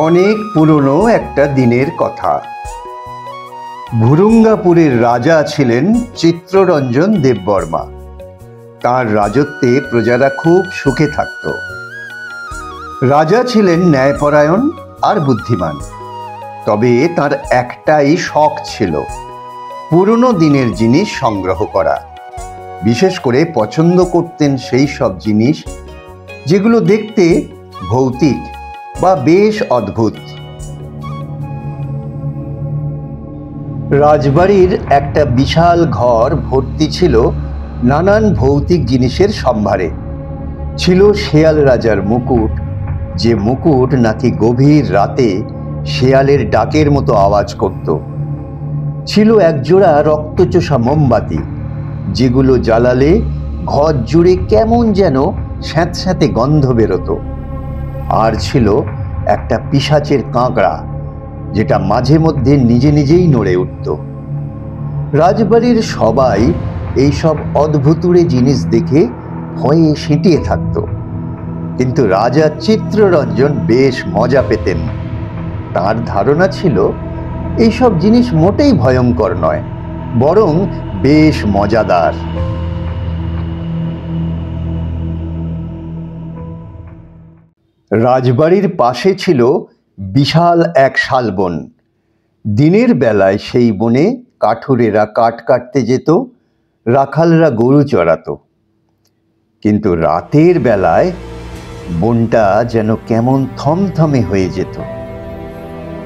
অনেক পুরনো একটা দিনের কথা। ভুরুঙ্গাপুরের রাজা ছিলেন চিত্ররঞ্জন দেববর্মা। তার রাজত্বে প্রজারা খুব সুখে থাকত। রাজা ছিলেন ন্যায়পরায়ণ আর বুদ্ধিমান, তবে তার একটাই শখ ছিল পুরনো দিনের জিনিস সংগ্রহ করা। বিশেষ করে পছন্দ করতেন সেই সব জিনিস যেগুলো দেখতে ভৌতিক বা বেশ অদ্ভুত। রাজবাড়ির একটা বিশাল ঘর ভর্তি ছিল নানান ভৌতিক জিনিসের সম্ভারে। ছিল শেয়াল রাজার মুকুট, যে মুকুট নাকি গভীর রাতে শেয়ালের ডাকের মতো আওয়াজ করত। ছিল একজোড়া রক্তচোষা মোমবাতি, যেগুলো জ্বালালে ঘর জুড়ে কেমন যেন স্যাঁতস্যাঁতে গন্ধ বেরোতো। আর ছিল একটা পিশাচের কাঁকড়া, যেটা মাঝে মধ্যে নিজে নিজেই নড়ে উঠত। রাজবাড়ির সবাই এইসব অদ্ভুতুড়ে জিনিস দেখে ভয়ে সিঁটিয়ে থাকত, কিন্তু রাজা চিত্ররঞ্জন বেশ মজা পেতেন। তার ধারণা ছিল এইসব জিনিস মোটেই ভয়ঙ্কর নয়, বরং বেশ মজাদার। রাজবাড়ির পাশে ছিল বিশাল এক শালবন। দিনের বেলায় সেই বনে কাঠুরেরা কাঠ কাটতে যেত, রাখালরা গরু চড়াতো। কিন্তু রাতের বেলায় বনটা যেন কেমন থমথমে হয়ে যেত।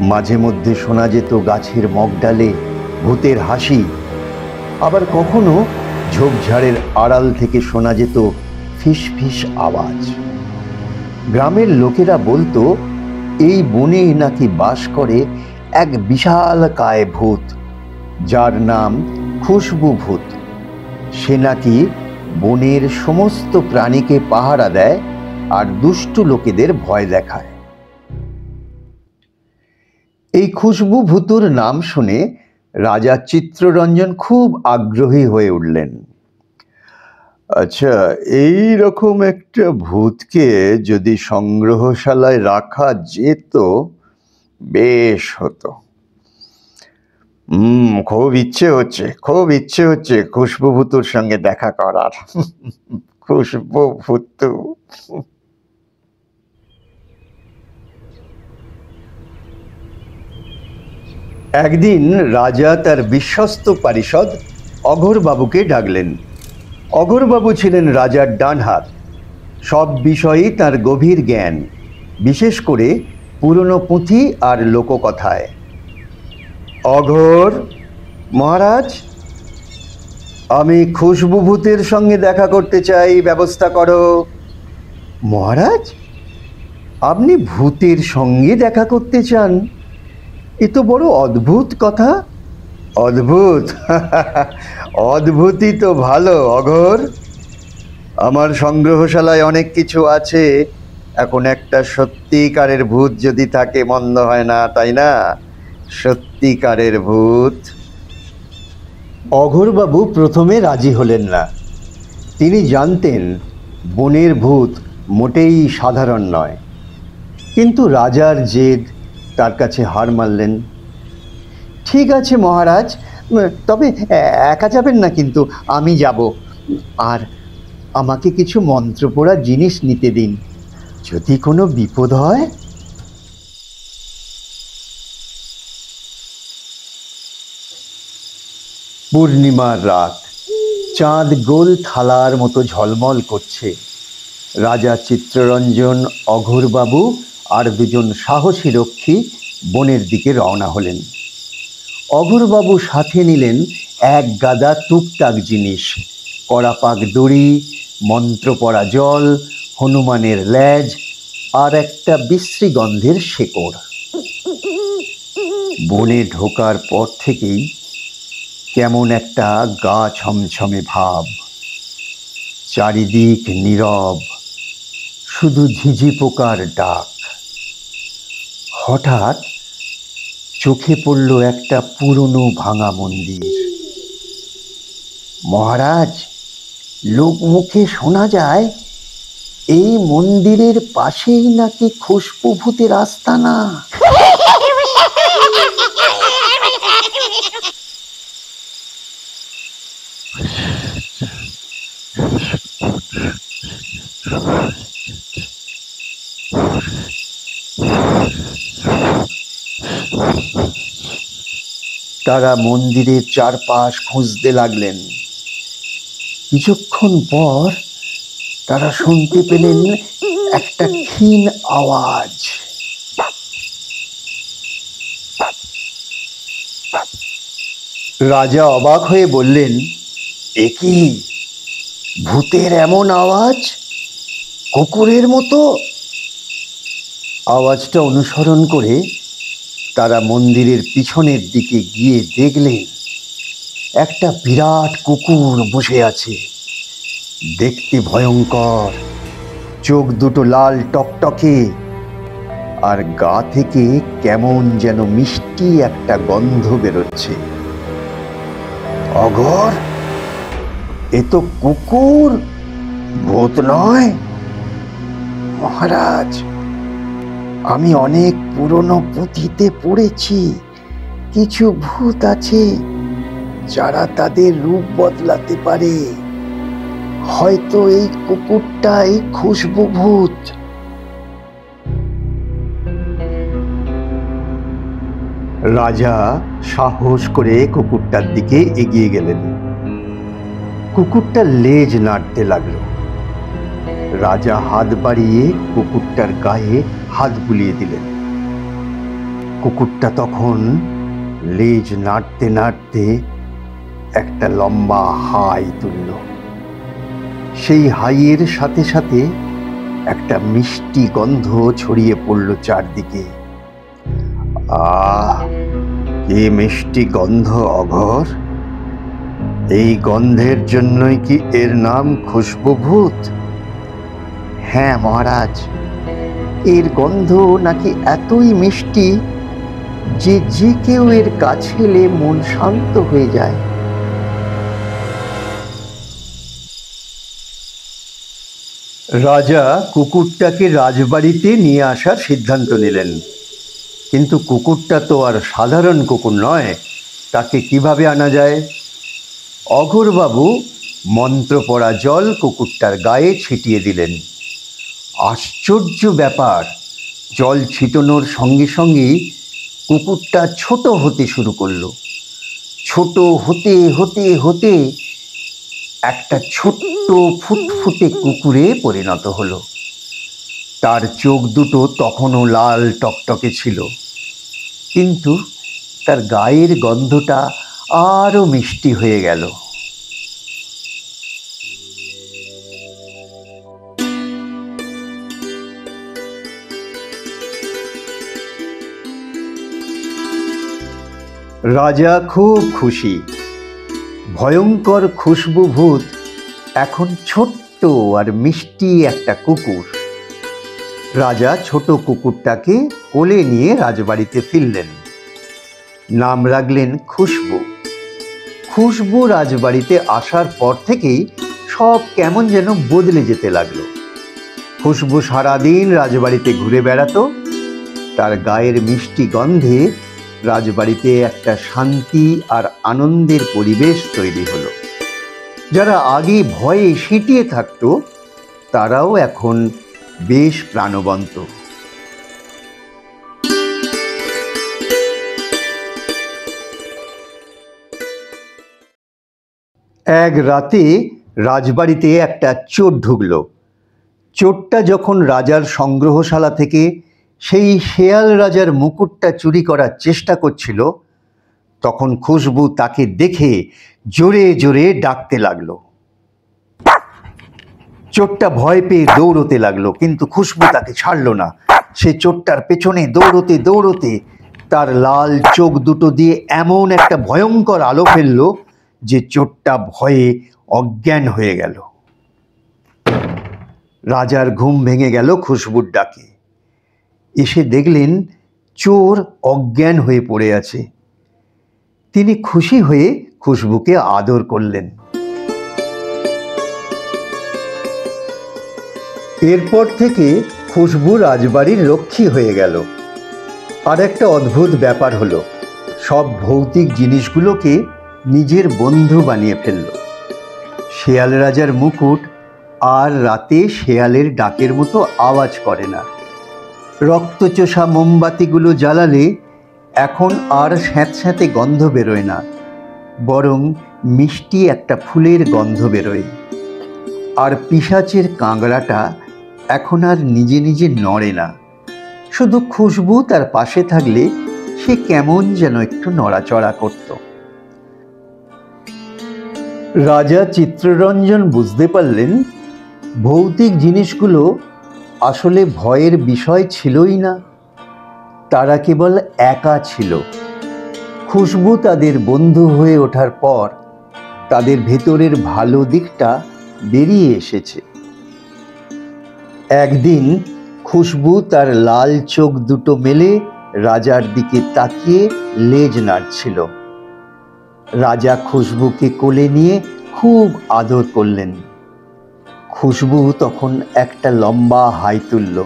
মাঝে মধ্যে শোনা যেত গাছের মগডালে ভূতের হাসি, আবার কখনো ঝোপঝাড়ের আড়াল থেকে শোনা যেত ফিস ফিস আওয়াজ। গ্রামের লোকেরা বলতো এই বনে নাকি বাস করে এক বিশাল কায় ভূত, যার নাম খুশবু ভূত। সে নাকি বনের সমস্ত প্রাণীকে পাহারা দেয় আর দুষ্টু লোকেদের ভয় দেখায়। এই খুশবু ভূতুর নাম শুনে রাজা চিত্ররঞ্জন খুব আগ্রহী হয়ে উঠলেন। আচ্ছা, এই রকম একটা ভূতকে যদি সংগ্রহশালায় রাখা যেত বেশ হতো। খুব ইচ্ছে হচ্ছে খুশবু ভূতুর সঙ্গে দেখা করার। খুশবু ভূতু। একদিন রাজা তার বিশ্বস্ত পারিষদ অঘোরবাবুকে ডাকলেন। অঘোরবাবু ছিলেন রাজার ডান হাত। সব বিষয়েই তার গভীর জ্ঞান, বিশেষ করে পুরনো পুঁথি আর লোককথায়। অঘোর মহারাজ, আমি খুশবু ভূতের সঙ্গে দেখা করতে চাই, ব্যবস্থা করো। মহারাজ, আপনি ভূতের সঙ্গে দেখা করতে চান? এ তো বড় অদ্ভুত কথা। অদ্ভুত? অদ্ভুতই তো ভালো অঘোর। আমার সংগ্রহশালায় অনেক কিছু আছে, এখন একটা সত্যিকারের ভূত যদি থাকে মন্দ হয় না, তাই না? সত্যিকারের ভূত। অঘোরবাবু প্রথমে রাজি হলেন না। তিনি জানতেন বনের ভূত মোটেই সাধারণ নয়, কিন্তু রাজার জেদ তার কাছে হার মানলেন। ঠিক আছে মহারাজ, তবে একা যাবেন না, কিন্তু আমি যাব। আর আমাকে কিছু মন্ত্রপোড়া জিনিস নিতে দিন, যদি কোনো বিপদ হয়। পূর্ণিমার রাত, চাঁদ গোল থালার মতো ঝলমল করছে। রাজা চিত্ররঞ্জন, অঘোরবাবু আর দুজন সাহসী রক্ষী বনের দিকে রওনা হলেন। অঘোরবাবু সাথে নিলেন এক গাদা টুকটাক জিনিস: কড়াপাক দড়ি, মন্ত্রপড়া জল, হনুমানের লেজ আর একটা বিশ্রী গন্ধের শেকড়। বনে ঢোকার পর থেকেই কেমন একটা গা ছমছমে ভাব। চারিদিক নীরব, শুধু ঝিঝি পোকার ডাক। হঠাৎ চোখে পড়ল একটা পুরনো ভাঙা মন্দির। মহারাজ, লোকমুখে শোনা যায় এই মন্দিরের পাশেই নাকি খুশবু ভূতের আস্তানা। তারা মন্দিরের চারপাশ খুঁজতে লাগলেন। কিছুক্ষণ পর তারা শুনতে পেলেন একটা ক্ষীণ আওয়াজ। রাজা অবাক হয়ে বললেন, এ কি, ভূতের এমন আওয়াজ, কুকুরের মতো? আওয়াজটা অনুসরণ করে তারা মন্দিরের পিছনের দিকে গিয়ে দেখলেন একটা বিরাট কুকুর বসে আছে। দেখতে ভয়ঙ্কর, চোখ দুটো লাল টকটকে, আর গা থেকে কেমন যেন মিষ্টি একটা গন্ধ বেরোচ্ছে। অঘোর, এ তো কুকুর, ভূত নয়। মহারাজ, আমি অনেক পুরনো পুঁথিতে পড়েছি কিছু ভূত আছে যারা তাদের রূপ বদলাতে পারে। হয়তো এই কুকুরটাই খুশবু ভূত। রাজা সাহস করে কুকুরটার দিকে এগিয়ে গেলেন। কুকুরটা লেজ নাড়তে লাগলো। রাজা হাত বাড়িয়ে কুকুরটার গায়ে হাত বুলিয়ে দিলেন। কুকুরটা তখন লেজ নাড়তে নাড়তে একটা লম্বা হাই তুলল। সেই হাইয়ের সাথে সাথে একটা মিষ্টি গন্ধ ছড়িয়ে পড়ল চারদিকে। আহ, কি মিষ্টি গন্ধ অঘোর! এই গন্ধের জন্যই কি এর নাম খুশবু ভূত? হ্যাঁ মহারাজ, এর গন্ধ নাকি এতই মিষ্টি যে যে কেউ এর কাছে এলে মন শান্ত হয়ে যায়। রাজা কুকুরটাকে রাজবাড়িতে নিয়ে আসার সিদ্ধান্ত নিলেন। কিন্তু কুকুরটা তো আর সাধারণ কুকুর নয়, তাকে কিভাবে আনা যায়? অঘোরবাবু মন্ত্র পড়া জল কুকুরটার গায়ে ছিটিয়ে দিলেন। আশ্চর্য ব্যাপার, জল ছিটানোর সঙ্গে সঙ্গেই কুকুরটা ছোট হতে শুরু করলো। ছোট হতে হতে হতে একটা ছোট্ট ফুটফুটে কুকুরে পরিণত হলো। তার চোখ দুটো তখনও লাল টকটকে ছিল, কিন্তু তার গায়ের গন্ধটা আরো মিষ্টি হয়ে গেল। রাজা খুব খুশি। ভয়ঙ্কর খুশবু ভূত এখন ছোট্ট আর মিষ্টি একটা কুকুর। রাজা ছোট কুকুরটাকে কোলে নিয়ে রাজবাড়িতে ফিরলেন। নাম রাখলেন খুশবু। খুশবু রাজবাড়িতে আসার পর থেকেই সব কেমন যেন বদলে যেতে লাগলো। খুশবু সারাদিন রাজবাড়িতে ঘুরে বেড়াতো। তার গায়ের মিষ্টি গন্ধে রাজবাড়িতে একটা শান্তি আর আনন্দের পরিবেশ তৈরি হলো। যারা আগে ভয়ে সিঁটিয়ে থাকতো তারাও এখন বেশ প্রাণবন্ত। এক রাতে রাজবাড়িতে একটা চোর ঢুকলো। চোরটা যখন রাজার সংগ্রহশালা থেকে সেই শেয়াল রাজার মুকুটটা চুরি করার চেষ্টা করছিল, তখন খুশবু তাকে দেখে জোরে জোরে ডাকতে লাগলো। চোরটা ভয় পেয়ে দৌড়তে লাগলো, কিন্তু খুশবু তাকে ছাড়লো না। সে চোরটার পেছনে দৌড়তে দৌড়তে তার লাল চোখ দুটো দিয়ে এমন একটা ভয়ঙ্কর আলো ফেললো যে চোরটা ভয়ে অজ্ঞান হয়ে গেল। রাজার ঘুম ভেঙে গেল খুশবুর ডাকে। এসে দেখলেন চোর অজ্ঞান হয়ে পড়ে আছে। তিনি খুশি হয়ে খুশবুকে আদর করলেন। এরপর থেকে খুশবু রাজবাড়ির রক্ষী হয়ে গেল। আর একটা অদ্ভুত ব্যাপার হলো, সব ভৌতিক জিনিসগুলোকে নিজের বন্ধু বানিয়ে ফেলল। শেয়াল রাজার মুকুট আর রাতে শেয়ালের ডাকের মতো আওয়াজ করে না। রক্তচোষা মোমবাতিগুলো জ্বালালে এখন আর স্যাঁতস্যাঁতে গন্ধ বেরোয় না, বরং মিষ্টি একটা ফুলের গন্ধ বেরোয়। আর পিশাচের কাঁকড়াটা এখন আর নিজে নিজে নড়ে না, শুধু খুশবু তার পাশে থাকলে সে কেমন যেন একটু নড়াচড়া করত। রাজা চিত্ররঞ্জন বুঝতে পারলেন ভৌতিক জিনিসগুলো আসলে ভয়ের বিষয় ছিলই না, তারা কেবল একা ছিল। খুশবু তাদের বন্ধু হয়ে ওঠার পর তাদের ভেতরের ভালো দিকটা বেরিয়ে এসেছে। একদিন খুশবু তার লাল চোখ দুটো মেলে রাজার দিকে তাকিয়ে লেজ নাড়ছিল। রাজা খুশবুকে কোলে নিয়ে খুব আদর করলেন। খুশবু তখন একটা লম্বা হাই তুলল,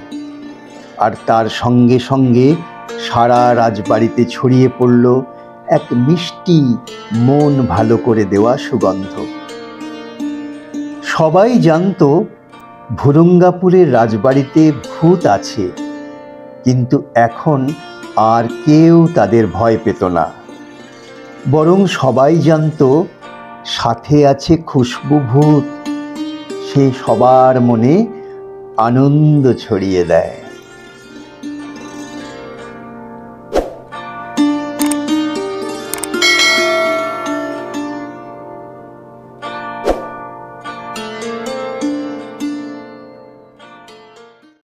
আর তার সঙ্গে সঙ্গে সারা রাজবাড়িতে ছড়িয়ে পড়ল এক মিষ্টি, মন ভালো করে দেওয়া সুগন্ধ। সবাই জানতো ভুরুঙ্গাপুরের রাজবাড়িতে ভূত আছে, কিন্তু এখন আর কেউ তাদের ভয় পেত না, বরং সবাই জানতো সাথে আছে খুশবু ভূত। সে সবার মনে আনন্দ ছড়িয়ে দেয়।